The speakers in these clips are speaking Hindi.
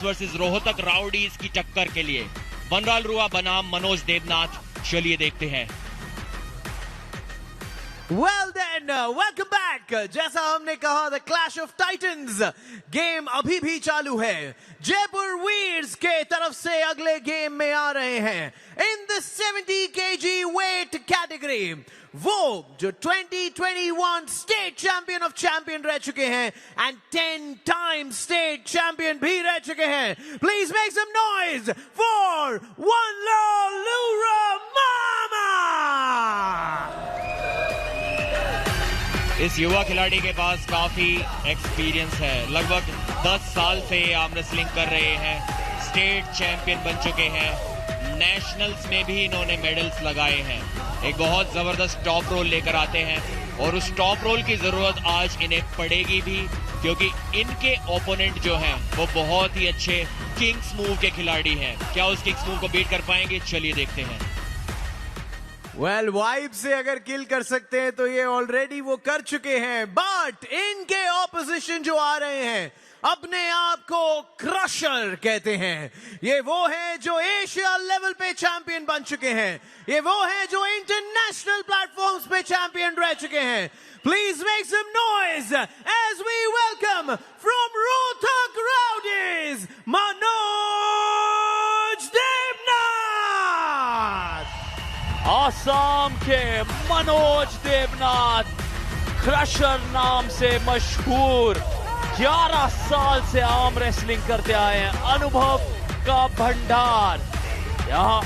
वर्सेस रोहतक राउडीज की टक्कर के लिए वनरालरुआ बनाम मनोज देवनाथ। चलिए देखते हैं। Well then, welcome back. जैसा हमने कहा, The Clash of Titans game अभी भी चालू है। जयपुर वीर्स के तरफ से अगले गेम में आ रहे हैं in the 70 kg weight category, वो जो 2021 स्टेट चैंपियन ऑफ चैंपियन रह चुके हैं एंड 10 टाइम स्टेट चैंपियन भी रह चुके हैं। Please make some noise for Vanlalruata मामा। इस युवा खिलाड़ी के पास काफी एक्सपीरियंस है। लगभग 10 साल से ये आर्म रेसलिंग कर रहे हैं। स्टेट चैंपियन बन चुके हैं। नेशनल्स में भी इन्होंने मेडल्स लगाए हैं। एक बहुत जबरदस्त टॉप रोल लेकर आते हैं और उस टॉप रोल की जरूरत आज इन्हें पड़ेगी भी, क्योंकि इनके ओपोनेंट जो हैं वो बहुत ही अच्छे किंग्स मूव के खिलाड़ी हैं। क्या उस किंग्स मूव को बीट कर पाएंगे? चलिए देखते हैं। वाइब से अगर किल कर सकते हैं तो ये ऑलरेडी वो कर चुके हैं, बट इनके ऑपोजिशन जो आ रहे हैं अपने आप को क्रशर कहते हैं। ये वो हैं जो एशिया लेवल पे चैंपियन बन चुके हैं। ये वो हैं जो इंटरनेशनल प्लेटफॉर्म्स पे चैंपियन रह चुके हैं। Please make some noise as we welcome from Rohtak Rowdies Manoj Devnath. Assam के मनोज देवनाथ, क्रशर नाम से मशहूर, 11 साल से आर्म रेसलिंग करते आए हैं। अनुभव का भंडार। यहाँ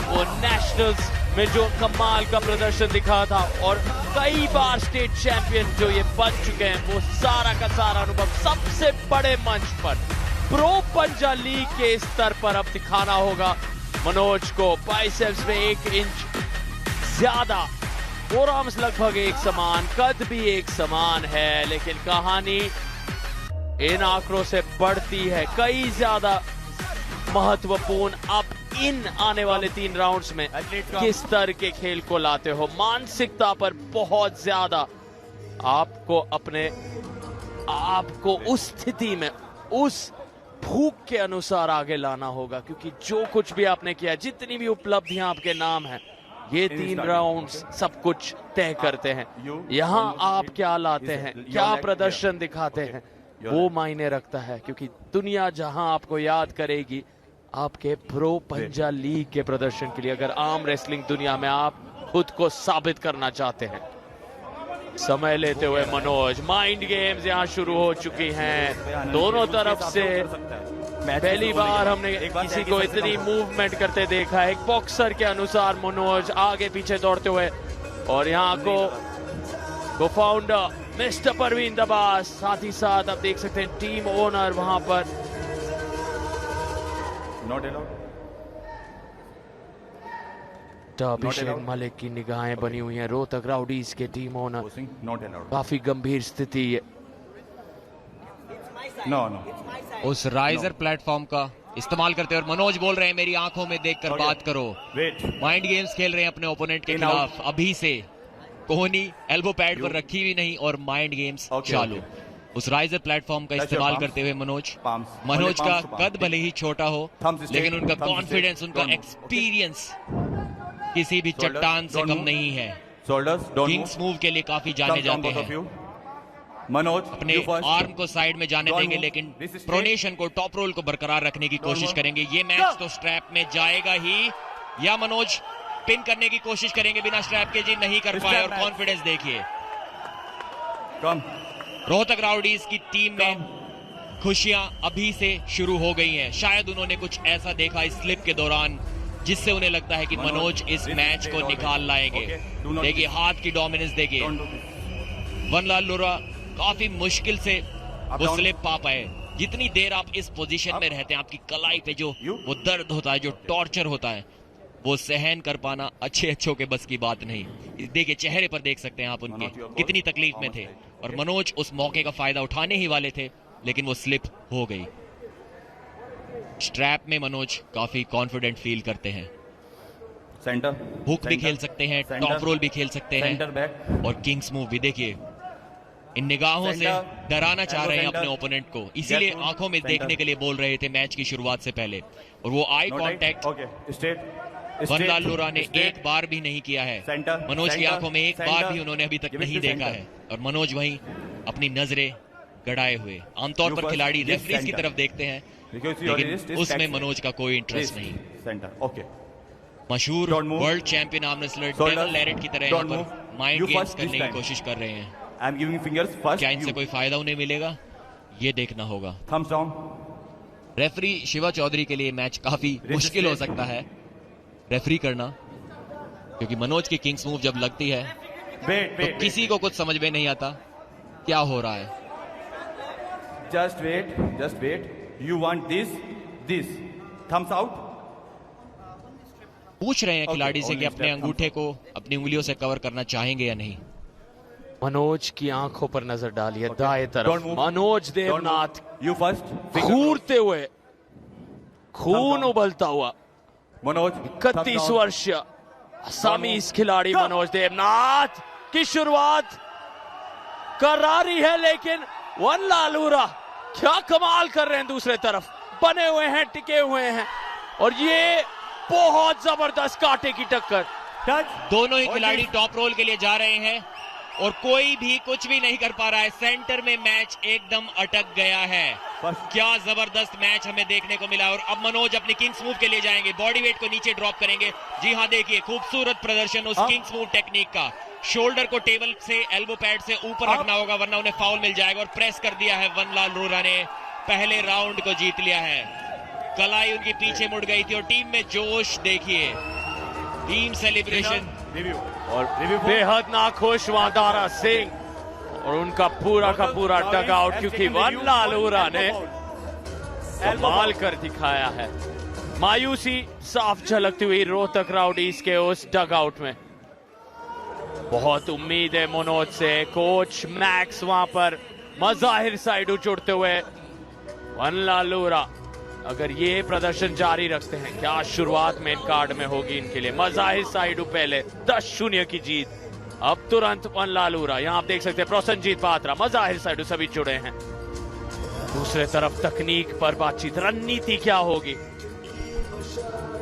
वो नेशनल्स में जो कमाल का प्रदर्शन दिखा था और कई बार स्टेट चैंपियन जो ये बन चुके हैं, वो सारा का सारा अनुभव सबसे बड़े मंच पर प्रो पंजा लीग के स्तर पर अब दिखाना होगा मनोज को। बाइसेप्स में 1 इंच ज्यादा, फोरआर्म्स लगभग एक समान, कद भी एक समान है, लेकिन कहानी इन आंकड़ों से बढ़ती है, कई ज्यादा महत्वपूर्ण। अब इन आने वाले 3 राउंड्स में किस तरह के खेल को लाते हो, मानसिकता पर बहुत ज्यादा आपको अपने आप को उस स्थिति में, उस भूख के अनुसार आगे लाना होगा, क्योंकि जो कुछ भी आपने किया, जितनी भी उपलब्धियां आपके नाम है, ये 3 राउंड्स सब कुछ तय करते हैं। यहाँ आप क्या लाते हैं, क्या प्रदर्शन दिखाते हैं, वो मायने रखता है, क्योंकि दुनिया जहां आपको याद करेगी आपके प्रो पंजा लीग के प्रदर्शन के लिए, अगर आर्म रेसलिंग दुनिया में आप खुद को साबित करना चाहते हैं। समय लेते हुए मनोज, माइंड गेम्स यहाँ शुरू हो चुकी हैं दोनों तरफ से। पहली बार हमने किसी को इतनी मूवमेंट करते देखा है। एक बॉक्सर के अनुसार मनोज आगे पीछे दौड़ते हुए, और यहाँ को फाउंडर मिस्टर परवीन दबास, साथ ही साथ आप देख सकते हैं टीम ओनर वहां पर। अभिषेक मलिक की निगाहें बनी हुई हैं, रोहतक राउडीज के टीम ओनर। काफी गंभीर स्थिति है। उस राइजर प्लेटफॉर्म का इस्तेमाल करते हैं और मनोज बोल रहे हैं मेरी आंखों में देखकर बात करो। माइंड गेम्स खेल रहे हैं अपने ओपोनेंट के खिलाफ। अभी से कोहनी एल्बो पैड पर रखी हुई नहीं और माइंड गेम्स चालू। उस राइजर प्लेटफॉर्म का इस्तेमाल करते हुए मनोज का कद भले ही छोटा हो, लेकिन उनका कॉन्फिडेंस, उनका एक्सपीरियंस किसी भी चट्टान से कम नहीं है। किंग्स मूव के लिए काफी जाने जाते हैं। मनोज अपने आर्म को साइड में जाने देंगे, लेकिन प्रोनेशन को, टॉप रोल को बरकरार रखने की कोशिश करेंगे। ये मैच तो स्ट्रैप में जाएगा ही, या मनोज पिन करने की कोशिश करेंगे बिना स्ट्रैप के? जी नहीं कर पाए, और कॉन्फिडेंस देखिए। रोहतक राउडीज की टीम में खुशियां अभी से शुरू हो गई हैं। शायद उन्होंने कुछ ऐसा देखा इस स्लिप के दौरान जिससे उन्हें लगता है कि मनोज इस मैच को निकाल लाएंगे। देखिए हाथ की डोमिनेंस देखिए। वनरालरुआ काफी मुश्किल से वो स्लिप पा पाए। जितनी देर आप इस पोजीशन में रहते हैं, आपकी कलाई पे जो वो दर्द होता है, जो टॉर्चर होता है, वो सहन कर पाना अच्छों के बस की बात नहीं। देखिए चेहरे पर देख सकते हैं आप उनके कितनी तकलीफ में थे, और मनोज उस मौके का फायदा उठाने ही वाले थे, लेकिन वो स्लिप हो गई। स्ट्रैप में मनोज काफी कॉन्फिडेंट फील करते हैं। हुक भी खेल सकते हैं, टॉप रोल भी खेल सकते हैं, और किंग्स मूव भी। देखिए इन निगाहों से डराना चाह रहे हैं अपने ओपोनेंट को, इसीलिए आंखों में देखने के लिए बोल रहे थे मैच की शुरुआत से पहले। और वो आई कांटेक्ट वनलाल लूरा ने एक बार भी नहीं किया है। मनोज की आंखों में एक बार भी उन्होंने अभी तक नहीं देखा है, और मनोज वहीं अपनी नजरें गड़ाए हुए। आमतौर पर खिलाड़ी रेफरीज की तरफ देखते हैं, लेकिन उसमें मनोज का कोई इंटरेस्ट नहीं। मशहूर world champion arm wrestler Devon Larratt की तरह यहाँ पर माइंड गेम्स करने की कोशिश कर रहे हैं। क्या इनसे कोई फायदा उन्हें मिलेगा, ये देखना होगा। रेफरी शिवा चौधरी के लिए मैच काफी मुश्किल हो सकता है रेफरी करना, क्योंकि मनोज की किंग्स मूव जब लगती है तो किसी को कुछ समझ में नहीं आता क्या हो रहा है। Just wait. You want this. Thumbs out. पूछ रहे हैं खिलाड़ी से कि अपने अंगूठे को अपनी उंगलियों से कवर करना चाहेंगे या नहीं। मनोज की आंखों पर नजर डालिए, दाएं तरफ मनोज देवनाथ You first. घूरते हुए, खून उबलता हुआ मनोज 31 वर्षीय असमी खिलाड़ी मनोज देवनाथ की शुरुआत करारी है, लेकिन वनलाल लूरा क्या कमाल कर रहे हैं। दूसरे तरफ बने हुए हैं, टिके हुए हैं, और ये बहुत जबरदस्त कांटे की टक्कर। दोनों ही खिलाड़ी टॉप रोल के लिए जा रहे हैं और कोई भी कुछ भी नहीं कर पा रहा है। सेंटर में मैच एकदम अटक गया है। क्या जबरदस्त मैच हमें देखने को मिला। और अब मनोज अपनी किंग्स मूव के लिए जाएंगे, बॉडी वेट को नीचे ड्रॉप करेंगे। जी हाँ, देखिए खूबसूरत प्रदर्शन उस किंग्स मूव टेक्निक का। शोल्डर को टेबल से, एल्बो पैड से ऊपर रखना होगा, वरना उन्हें फाउल मिल जाएगा। और प्रेस कर दिया है वनलाल लूरा ने, पहले राउंड को जीत लिया है। कलाई उनकी पीछे मुड़ गई थी और टीम में जोश देखिए, टीम सेलिब्रेशन। और बेहद नाखुश वादारा सिंह और उनका पूरा का पूरा डग आउट, क्योंकि वनलाल लूरा ने कमाल कर दिखाया है। मायूसी साफ झलकती हुई रोहतक राउडीज के उस डग आउट में। बहुत उम्मीद है मनोज से। कोच मैक्स वहां पर मजाहिर साइड जुड़ते हुए। वनलाल लूरा अगर ये प्रदर्शन जारी रखते हैं, क्या शुरुआत मेन कार्ड में होगी इनके लिए। मजाहिर साइड पहले 10-0 की जीत, अब तुरंत वनलाल लूरा। यहां आप देख सकते हैं प्रोसनजीत पात्रा, मजाहिर साइड सभी जुड़े हैं। दूसरे तरफ तकनीक पर बातचीत, रणनीति क्या होगी।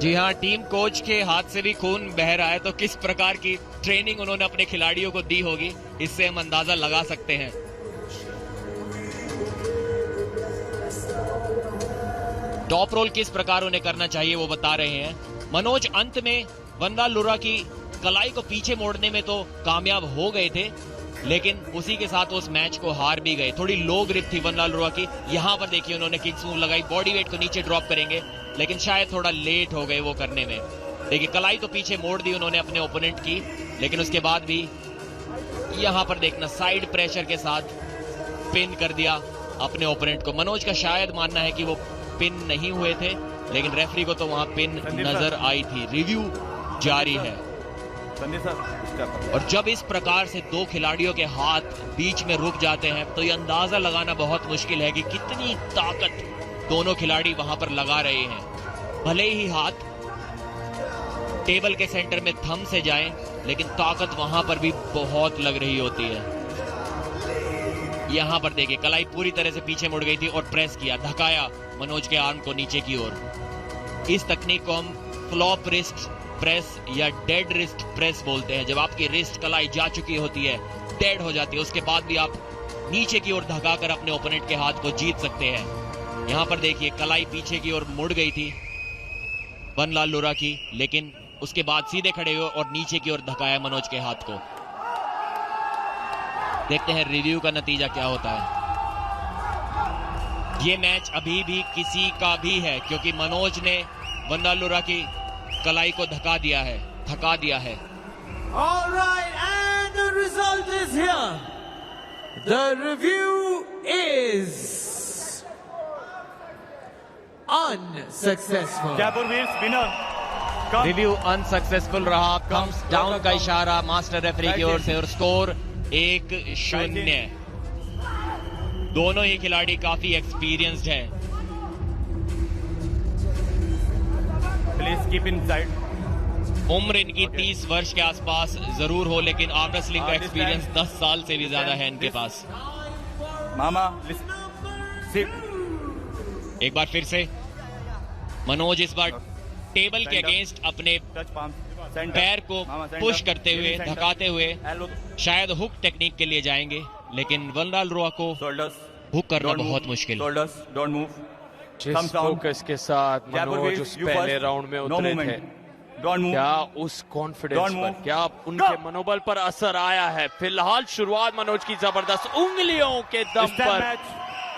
जी हाँ, टीम कोच के हाथ से भी खून बह रहा है, तो किस प्रकार की ट्रेनिंग उन्होंने अपने खिलाड़ियों को दी होगी, इससे हम अंदाजा लगा सकते हैं। टॉप रोल किस प्रकार उन्हें करना चाहिए वो बता रहे हैं। मनोज अंत में वनलाल लूरा की कलाई को पीछे मोड़ने में तो कामयाब हो गए थे, लेकिन उसी के साथ उस मैच को हार भी गए। थोड़ी लो ग्रिप थी वनलाल लूरा की। यहां पर देखिए उन्होंने किक्स मूव लगाई, बॉडी वेट को नीचे ड्रॉप करेंगे, लेकिन शायद थोड़ा लेट हो गए वो करने में। देखिए कलाई तो पीछे मोड़ दी उन्होंने अपने ओपोनेंट की, लेकिन उसके बाद भी यहां पर देखना साइड प्रेशर के साथ पिन कर दिया अपने ओपोनेंट को। मनोज का शायद मानना है कि वो पिन नहीं हुए थे, लेकिन रेफरी को तो वहां पिन नजर आई थी। रिव्यू जारी है। और जब इस प्रकार से दो खिलाड़ियों के हाथ बीच में रुक जाते हैं तो ये अंदाजा लगाना बहुत मुश्किल है कि कितनी ताकत दोनों खिलाड़ी वहां पर लगा रहे हैं। भले ही हाथ टेबल के सेंटर में थंब से जाएं, लेकिन ताकत वहां पर भी बहुत लग रही होती है। यहां पर देखिए कलाई पूरी तरह से पीछे मुड़ गई थी और प्रेस किया, धकाया मनोज के आर्म को नीचे की ओर। इस तकनीक को हम फ्लॉप रिस्ट प्रेस या डेड रिस्ट प्रेस बोलते हैं। जब आपकी रिस्ट कलाई जा चुकी होती है, डेड हो जाती है, उसके बाद भी आप नीचे की ओर धकाकर अपने ओपोनेंट के हाथ को जीत सकते हैं। यहां पर देखिए कलाई पीछे की ओर मुड़ गई थी वनलाल लूरा की, लेकिन उसके बाद सीधे खड़े हुए और नीचे की ओर धकाया मनोज के हाथ को। देखते हैं रिव्यू का नतीजा क्या होता है। ये मैच अभी भी किसी का भी है, क्योंकि मनोज ने वनलाल लूरा की कलाई को धका दिया है। All right, and the result is here. The review is unsuccessful. Jaipur Veers winner. Review unsuccessful रहा। थम्स डाउन का इशारा मास्टर रेफरी की ओर से और स्कोर 1-0। दोनों ही खिलाड़ी काफी एक्सपीरियंस्ड हैं। Please keep in side. उम्र इनकी 30 वर्ष के आसपास जरूर हो, लेकिन आर्म रेसलिंग का एक्सपीरियंस 10 साल से भी ज्यादा है इनके पास। Mama, listen. Sit. एक बार फिर से मनोज इस बार टेबल के अगेंस्ट अपने Touch palm. Center. पैर को Mama, center. पुश करते हुए, Center. धकाते हुए Elbow. शायद हुक टेक्निक के लिए जाएंगे, लेकिन वनलाल रोआ को Shoulders. हुक करना Don't बहुत move. मुश्किल। Shoulders. Don't move. जिस Thumbs down. फोकस के साथ Jab or मनोज waist, उस you पहले first. राउंड में No उतरे movement. थे, Don't move. क्या उस कॉन्फिडेंस Don't पर, move. क्या उनके Go. मनोबल पर असर आया है? फिलहाल शुरुआत मनोज की जबरदस्त उंगलियों के दम Stand पर match.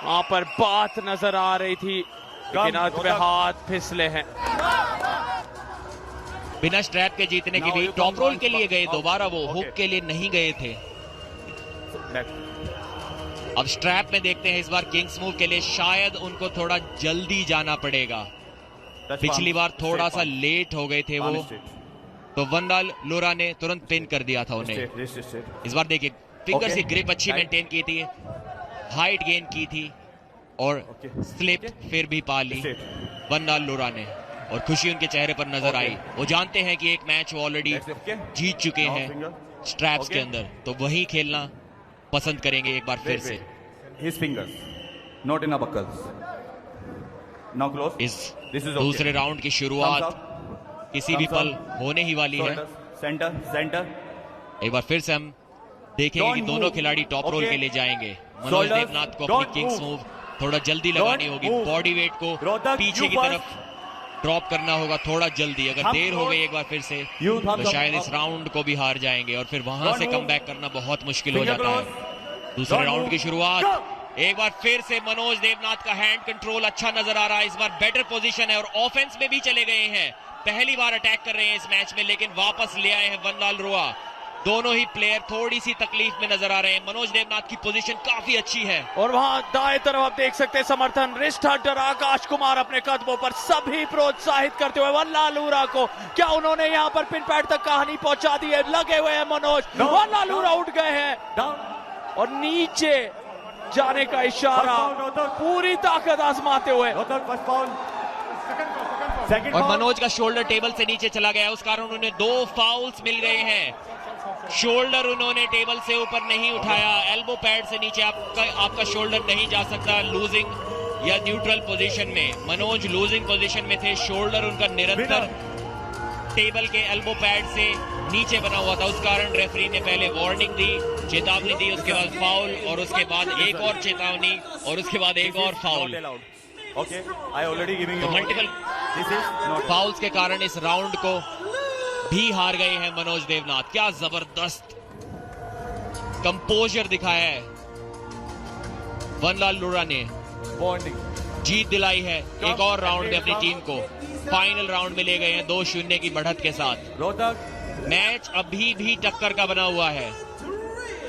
वहां पर बात नजर आ रही थी, लेकिन अंत में Rotak. हाथ फिसले हैं। बिना स्ट्रैप के जीतने की Now भी you top come role on के लिए गए, top. दोबारा वो Okay. हुक के लिए नहीं गए थे। Back. अब स्ट्रैप में देखते हैं इस बार किंग्स मूव के लिए शायद उनको थोड़ा जल्दी जाना पड़ेगा। Touch पिछली palm. बार थोड़ा Straight सा palm. लेट हो गए थे Palm वो, straight. तो वनलाल लोरा ने तुरंत पिन कर दिया था उन्हें। Straight. Wrist straight. इस बार देखिए फिंगर्स Okay. की ग्रिप अच्छी Tight. मेंटेन की थी, हाइट गेन की थी और Okay. स्लिप फिर भी पा ली Straight. वनलाल लोरा ने, और खुशी उनके चेहरे पर नजर Okay. आई। वो जानते हैं कि एक मैच वो ऑलरेडी That's it. Okay. जीत चुके Now हैं finger. Straps Okay. के अंदर, तो वही खेलना पसंद करेंगे एक बार फिर Wait, से। wait. His fingers, not in a buckles. Now close. इस This is okay. दूसरे राउंड की Thumbs शुरुआत up. किसी भी Thumbs पल up. होने ही वाली है। Shoulders. Center. Center. एक बार फिर से हम देखेंगे Don't कि दोनों move. खिलाड़ी टॉप रोल Okay. के लिए जाएंगे। मनोज Shoulders. देवनाथ को अपनी Don't किंग्स move. मूव थोड़ा जल्दी Don't लगानी होगी, move. बॉडी वेट को Rotak, पीछे you की first. तरफ ड्रॉप करना होगा थोड़ा जल्दी। अगर Thumbs देर हो up. गई एक बार फिर से You तो thumbs up. शायद इस Up. राउंड को भी हार जाएंगे और फिर वहां Don't से move. कम बैक करना बहुत मुश्किल हो Finger जाता close. है। दूसरे Don't राउंड move. की शुरुआत Go. एक बार फिर से मनोज देवनाथ का हैंड कंट्रोल अच्छा नजर आ रहा है। इस बार बेटर पोजीशन है और ऑफेंस में भी चले गए हैं। पहली बार अटैक कर रहे हैं इस मैच में, लेकिन वापस ले आए हैं वनलाल रोआ। दोनों ही प्लेयर थोड़ी सी तकलीफ में नजर आ रहे हैं। मनोज देवनाथ की पोजीशन काफी अच्छी है और वहां दाएं तरफ आप देख सकते हैं समर्थन रिस्ट हंटर आकाश कुमार अपने कदमों पर सभी प्रोत्साहित करते हुए वनलाल लोरा को। क्या उन्होंने यहां पर पिन पैड तक कहानी पहुंचा दी है? लगे हुए हैं मनोज। No. वनलाल लोरा उठ गए हैं Down. और नीचे जाने का इशारा Rotak. पूरी ताकत आजमाते हुए। Rotak, first foul. Second और foul. मनोज का शोल्डर टेबल से नीचे चला गया, उस कारण उन्हें 2 फाउल्स मिल गए हैं। शोल्डर उन्होंने टेबल से ऊपर नहीं उठाया। एल्बो पैड से नीचे आपका शोल्डर नहीं जा सकता लूजिंग या न्यूट्रल पोजीशन में। मनोज लूजिंग पोजीशन में थे, शोल्डर उनका निरंतर टेबल के एल्बो पैड से नीचे बना हुआ था। उस कारण रेफरी ने पहले वार्निंग दी, चेतावनी दी, उसके बाद फाउल और उसके बाद एक और चेतावनी और उसके बाद एक और foul. Not allowed. Okay, I already giving you. तो multiple This is not. Fowls के कारण इस राउंड को भी हार गए हैं मनोज देवनाथ। क्या जबरदस्त कंपोजर दिखाया है वनलाल लोरा ने, Bonding. जीत दिलाई है एक और राउंड में अपनी टीम को। फाइनल राउंड में ले गए हैं 2-0 की बढ़त के साथ। Rotak. मैच अभी भी टक्कर का बना हुआ है।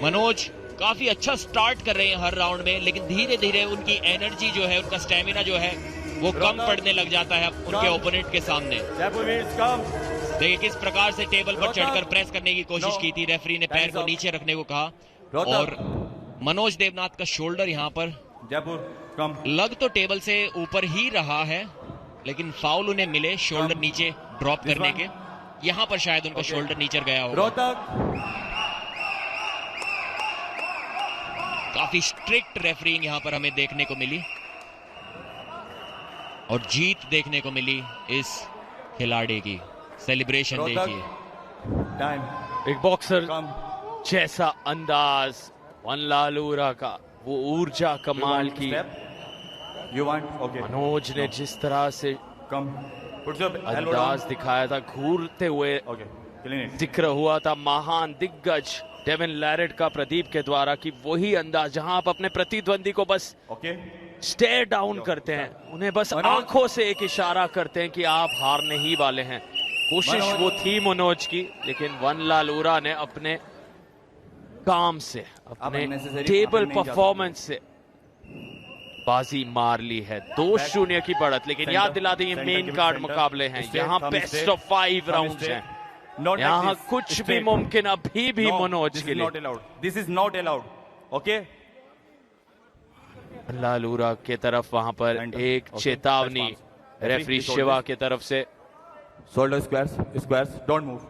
मनोज काफी अच्छा स्टार्ट कर रहे हैं हर राउंड में, लेकिन धीरे धीरे उनकी एनर्जी जो है, उनका स्टेमिना जो है वो कम पड़ने लग जाता है उनके ओपोनेंट के सामने। Jaipur Wheels, come. देखिए किस प्रकार से टेबल पर चढ़कर प्रेस करने की कोशिश की थी। रेफरी ने पैर को नीचे रखने को कहा और मनोज देवनाथ का शोल्डर यहां पर Jaipur, come. लग तो टेबल से ऊपर ही रहा है, लेकिन फाउल उन्हें मिले शोल्डर नीचे ड्रॉप This करने one. के। यहां पर शायद उनका Okay. शोल्डर नीचे गया होगा। Rotak. काफी स्ट्रिक्ट रेफरिंग यहां पर हमें देखने को मिली और जीत देखने को मिली इस खिलाड़ी की। Celebration Rotak. देखिए। Time. एक बॉक्सर Come. जैसा अंदाज वनलाल लोरा का, वो ऊर्जा You कमाल want की। step? You want? Okay. Manoj ने जिस तरह से Come. Put your elbow अंदाज down. दिखाया था, घूरते हुए Okay. Clean it. जिक्र हुआ था महान दिग्गज डेविन लैरेट का प्रदीप के द्वारा कि वही अंदाज जहां आप अपने प्रतिद्वंदी को बस Okay. स्टेयर डाउन करते हैं, उन्हें बस मनोज। आंखों से एक इशारा करते हैं कि आप हारने ही वाले हैं। कोशिश मनोज। वो थी मनोज की, लेकिन वनलाल लोरा ने अपने काम से, अपने unnecessary टेबल नहीं जाते। परफॉर्मेंस से बाजी मार ली है। 2-0 की बढ़त, लेकिन Center. याद दिला दें ये Center, main give it card center. मुकाबले हैं। Straight, यहाँ thumb best straight. Of 5 Thumb rounds straight. हैं। Not like यहाँ this. कुछ भी Straight. मुमकिन अभी भी No, मनोज this के is not लिए। allowed. This is not allowed. Okay. Vanlal लोरा के तरफ वहां पर Center. एक Okay. चेतावनी Touch palms. Referee Referee, Shiva shoulders. की तरफ से। Shoulder squares, squares. Don't move.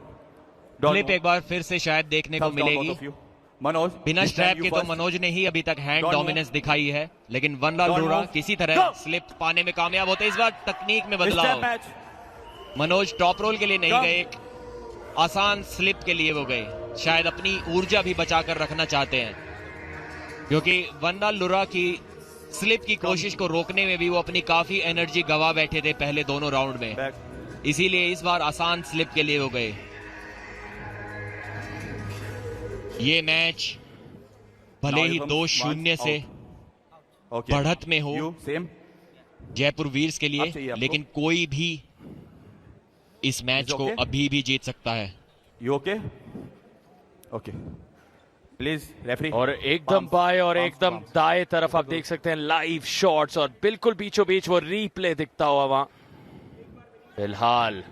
Don't clip move. एक बार फिर से शायद देखने को Thumbs down, both मिलेगी। of you. Manoj, बिना this time स्ट्रैप you के तो first. मनोज ने ही अभी तक हैंड Don't डोमिनेंस move. दिखाई है, लेकिन वनलाल Don't रोहरा move. किसी तरह Go. स्लिप पाने में कामयाब होते। इस बार तकनीक में This time बदलाव। match. मनोज टॉप रोल के लिए नहीं Go. गए, एक आसान स्लिप के लिए वो गए। शायद अपनी ऊर्जा भी बचाकर रखना चाहते हैं, क्योंकि वनलाल लुरा की स्लिप की कोशिश को रोकने में भी वो अपनी काफी एनर्जी गवा बैठे थे पहले दोनों राउंड में। Back. इसीलिए इस बार आसान स्लिप के लिए वो गए। ये मैच भले Now he it comes 2-0 once से out. Okay. बढ़त में हो You same. जयपुर वीर्स के अब चाहिए लिए, आपको? लेकिन कोई भी इस मैच Is को okay? अभी भी जीत सकता है। You okay? Okay. Please, referee. और एकदम Palms, बाएं और palms, एकदम palms. दाएं तरफ आप देख सकते हैं लाइव शॉट्स, और बिल्कुल बीचों बीच वो रीप्ले दिखता हुआ वहां। फिलहाल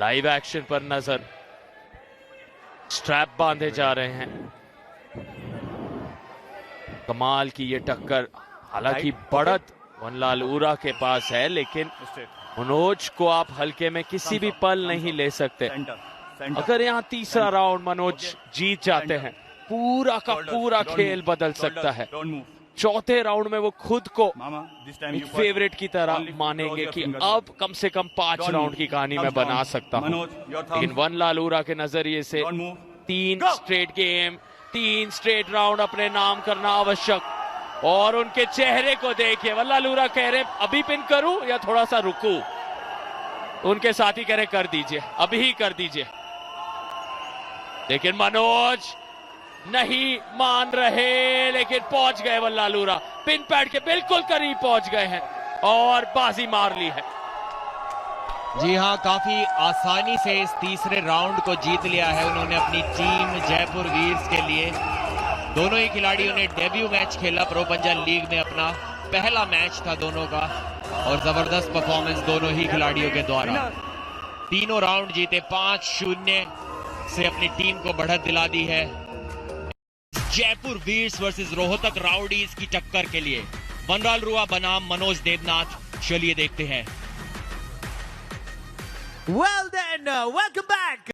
लाइव एक्शन पर नजर, स्ट्रैप बांधे जा रहे हैं। कमाल की ये टक्कर, हालांकि बढ़त वनलाल उरा के पास है, लेकिन Straight. मनोज को आप हल्के में किसी भी पल नहीं ले सकते। Center. Center. अगर यहाँ तीसरा राउंड मनोज जीत जाते हैं, पूरा का Shoulders. पूरा Don't खेल move. बदल Shoulders. सकता है। Don't move. चौथे राउंड में वो खुद को Mama, this time एक you first. फेवरेट की तरह Only मानेंगे close your कि fingers. अब कम से कम 5 Don't राउंड move. की कहानी मैं Thumbs बना down. सकता हूँ। Manoj, your thumbs. लेकिन वनलाल उरा के नजरिए से Don't move. 3 Go. Straight game, 3 straight round अपने नाम करना आवश्यक। और उनके चेहरे को देखिए, वनलाल उरा कह रहे अभी पिन करूं या थोड़ा सा रुकूं। उनके साथी कह रहे कर दीजिए, अभी ही कर दीजिए। लेकिन मनोज नहीं मान रहे, लेकिन पहुंच गए वनलाल उरा, पिन पैड के बिल्कुल करीब पहुंच गए हैं और बाजी मार ली है। जी हाँ, काफी आसानी से इस तीसरे राउंड को जीत लिया है उन्होंने अपनी टीम जयपुर वीर्स के लिए। दोनों ही खिलाड़ियों ने डेब्यू मैच खेला प्रो पंजाब लीग में, अपना पहला मैच था दोनों का, और जबरदस्त परफॉर्मेंस दोनों ही खिलाड़ियों के द्वारा। तीनों राउंड जीते, 5-0 से अपनी टीम को बढ़त दिला दी है। जयपुर वीर्स वर्सेस रोहतक राउडीज की टक्कर के लिए वनलाल रुआ बनाम मनोज देवनाथ, चलिए देखते हैं। Well then, welcome back.